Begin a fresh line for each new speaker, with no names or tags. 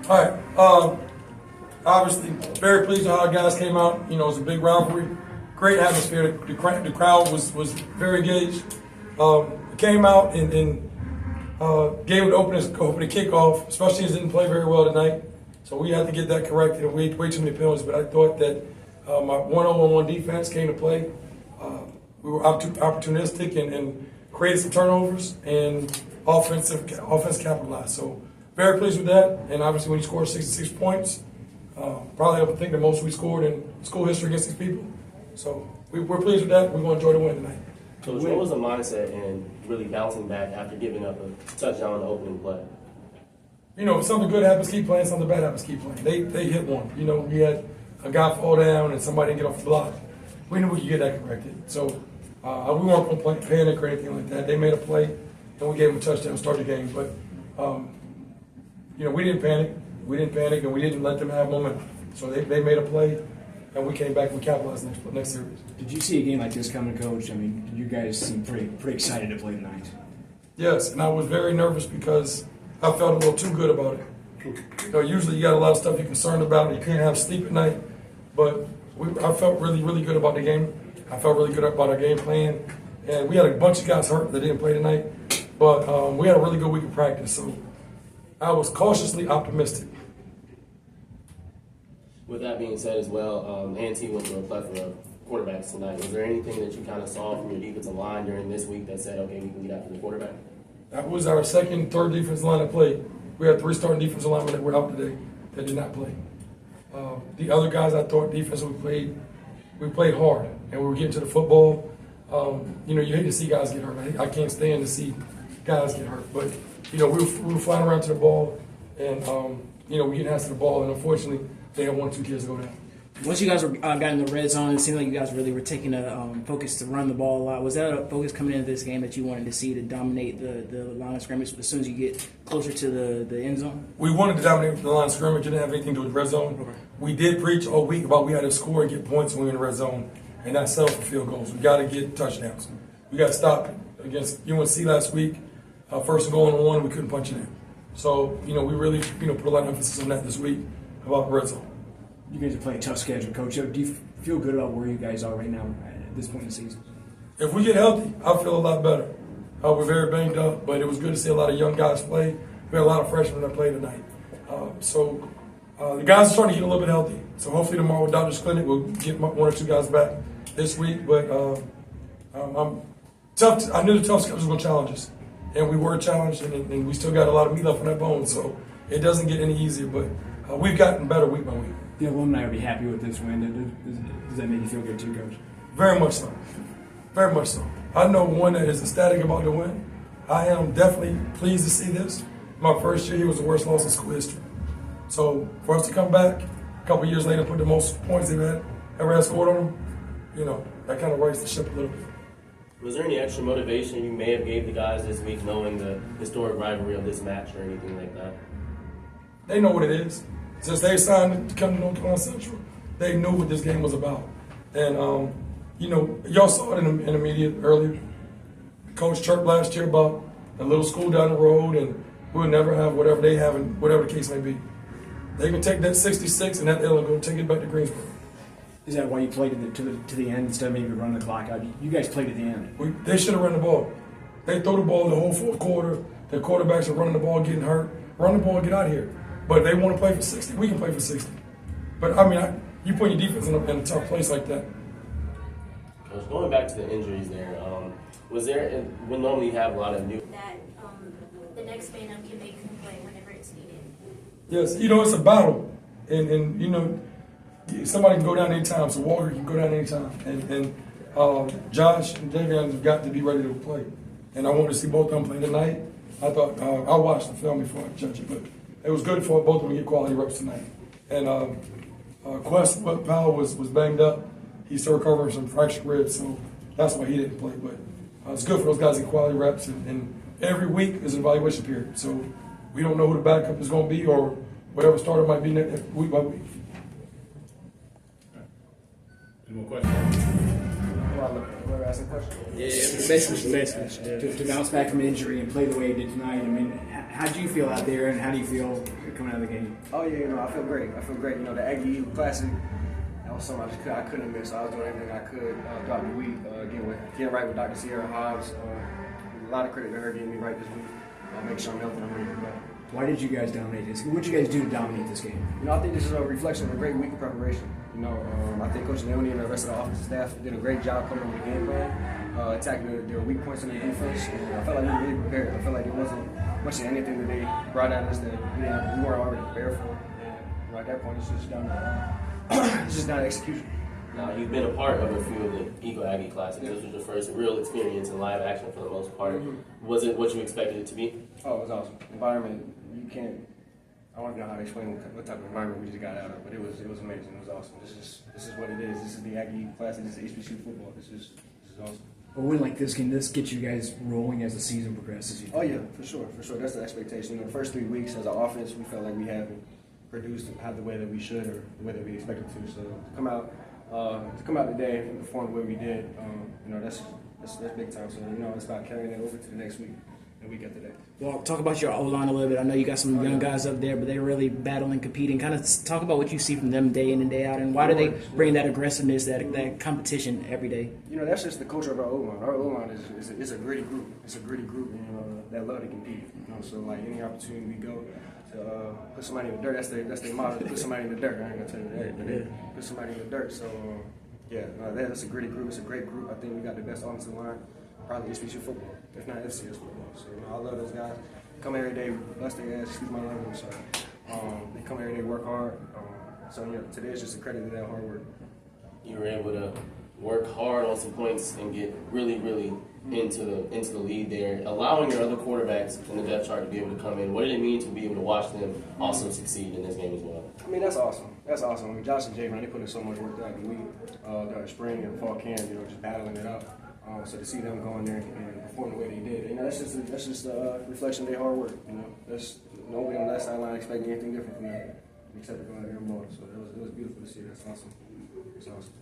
All right. Obviously, very pleased with how our guys came out. You know, it was a big rivalry. Great atmosphere. The crowd was very engaged. Came out and gave it the opening kickoff. Special teams didn't play very well tonight, so we had to get that corrected. And we had way too many penalties. But I thought that my 1-on-1 defense came to play. We were opportunistic and created some turnovers, and offense capitalized. So very pleased with that. And obviously, when you score 66 points, probably I think the most we scored in school history against these people. So we're pleased with that. We're going to enjoy the win tonight.
Coach, what was the mindset in really bouncing back after giving up a touchdown on the opening play?
You know, if something good happens, keep playing. Something bad happens, keep playing. They hit one. You know, we had a guy fall down and somebody didn't get off the block. We knew we could get that corrected. So we weren't going to panic or anything like that. They made a play, and we gave them a touchdown, start the game. But, you know, we didn't panic. We didn't panic, and we didn't let them have momentum. So they made a play, and we came back and we capitalized next series.
Did you see a game like this coming, Coach? I mean, you guys seem pretty excited to play tonight.
Yes, and I was very nervous because I felt a little too good about it. You know, usually you got a lot of stuff you're concerned about. You can't have sleep at night. But I felt really, really good about the game. I felt really good about our game plan. And we had a bunch of guys hurt that didn't play tonight. But we had a really good week of practice. So I was cautiously optimistic.
With that being said as well, A&T went through a plethora of quarterbacks tonight. Was there anything that you kind of saw from your defensive line during this week that said, okay, we can get after the quarterback?
That was our second, third defensive line that played. We had 3 starting defensive linemen that were out today that did not play. The other guys I thought defensively we played hard, and we were getting to the football. You know, you hate to see guys get hurt. I can't stand to see guys get hurt. But, you know, we were flying around to the ball, and, you know, we getting asked to the ball, and unfortunately, they had 1 or 2 kids go down.
Once you guys got in the red zone, it seemed like you guys really were taking a focus to run the ball a lot. Was that a focus coming into this game that you wanted to see to dominate the line of scrimmage as soon as you get closer to the end zone?
We wanted to dominate the line of scrimmage. It didn't have anything to do with the red zone. Okay. We did preach all week about we had to score and get points when we were in the red zone, and that settled for field goals. We got to get touchdowns. We got to stop it. Against UNC last week, first and goal on 1, we couldn't punch it in. So, you know, we really, you know, put a lot of emphasis on that this week about the red zone.
You guys are playing a tough schedule, Coach. Do you feel good about where you guys are right now at this point in the season?
If we get healthy, I feel a lot better. We're very banged up, but it was good to see a lot of young guys play. We had a lot of freshmen that played tonight. So the guys are starting to get a little bit healthy. So hopefully tomorrow with Doctor's Clinic, we'll get 1 or 2 guys back this week. But I'm tough. I knew the tough schedule was going to challenge us, and we were challenged, and we still got a lot of meat left on that bone. So it doesn't get any easier, but we've gotten better week by week.
The alumni will be happy with this win. Does that make you feel good too, Coach?
Very much so. Very much so. I know one that is ecstatic about the win. I am definitely pleased to see this. My first year, he was the worst loss in school history. So for us to come back a couple years later and put the most points they've ever had scored on them, you know, that kind of rights the ship a little bit.
Was there any extra motivation you may have gave the guys this week knowing the historic rivalry of this match or anything like that?
They know what it is. Since they signed to come to North Carolina Central, they knew what this game was about. And, you know, y'all saw it in the media earlier. Coach chirped last year about a little school down the road, and we'll never have whatever they have, and whatever the case may be. They can take that 66 and that L and go take it back to Greensboro.
Is that why you played to the end instead of maybe running the clock out? You guys played at the end.
They should have run the ball. They throw the ball the whole 4th quarter. The quarterbacks are running the ball, getting hurt. Run the ball, get out of here. But if they want to play for 60, we can play for 60. But, I mean, you put your defense in a tough place like that.
Coach, going back to the injuries there, was there, when normally you have a lot of new...
That the next man up can make the play whenever it's needed.
Yes, you know, it's a battle. And you know, somebody can go down anytime, so Walker can go down anytime. And Josh and Davion have got to be ready to play. And I wanted to see both of them play tonight. I thought, I watched the film before I judged it, but it was good for both of them to get quality reps tonight. And Quest Powell was banged up. He's still recovering from some fractured ribs, so that's why he didn't play. But it's good for those guys to get quality reps. And every week is an evaluation period. So we don't know who the backup is going to be or whatever starter might be week by week.
Any more questions? Whoever asked the question.
Yeah, message. Yeah.
To bounce back from an injury and play the way you did tonight. I mean, how do you feel out there, and how do you feel coming out of the game?
Oh yeah, I feel great. The Aggie Classic, that was something I couldn't miss. So I was doing everything I could throughout the week. Getting right with Dr. Sierra Hobbs. A lot of credit to her getting me right this week. Make sure I'm healthy and I'm ready to go.
Why did you guys dominate this? What did you guys do to dominate this game?
I think this is a reflection of a great week of preparation. I think Coach Leone and the rest of the offensive staff did a great job coming up with the game plan, attacking their weak points in the defense. And I felt like we were really prepared. I felt like there wasn't much of anything that they brought at us that we weren't already prepared for. And at that point, it's just down to execution.
Now, you've been a part of a few of the Eagle Aggie Classics. This was your first real experience in live action for the most part. Was it what you expected it to be?
Oh, it was awesome. Environment, I don't know how to explain what type of environment we just got out of, but it was amazing. It was awesome. This is what it is. This is the Aggie Classic. This is HBCU football. This is awesome.
A win like this, can this get you guys rolling as the season progresses?
Oh yeah, for sure. That's the expectation. The first 3 weeks as an offense, we felt like we haven't produced the way that we should or the way that we expected to. So to come out today and perform the way we did, that's big time. So it's about carrying that over to the next week. The week after that.
Well, talk about your O-line a little bit. I know you got some young guys up there, but they're really battling, competing. Kind of talk about what you see from them day in and day out, and why do they bring that aggressiveness, that competition every day?
That's just the culture of our O-line. Our O-line is a gritty group. It's a gritty group, that love to compete. So like any opportunity we go to put somebody in the dirt, that's their motto. Put somebody in the dirt. I ain't gonna tell you that, but they put somebody in the dirt. So that's a gritty group. It's a great group. I think we got the best offensive line. Probably HBCU football, if not FCS football. So I love those guys. Come every day, bust their ass, excuse my language. So they come every day, work hard. Today is just a credit to that hard work.
You were able to work hard on some points and get really, really into the lead there, allowing your other quarterbacks in the depth chart to be able to come in. What did it mean to be able to watch them also succeed in this game as well?
I mean, that's awesome. Josh and Jay, they put in so much work throughout the week, throughout the spring and fall camp, just battling it out. So to see them go in there and perform the way they did, that's just a reflection of their hard work. That's nobody on that sideline expecting anything different from them, except to go out there and ball. So it was beautiful to see. That's awesome. It's awesome.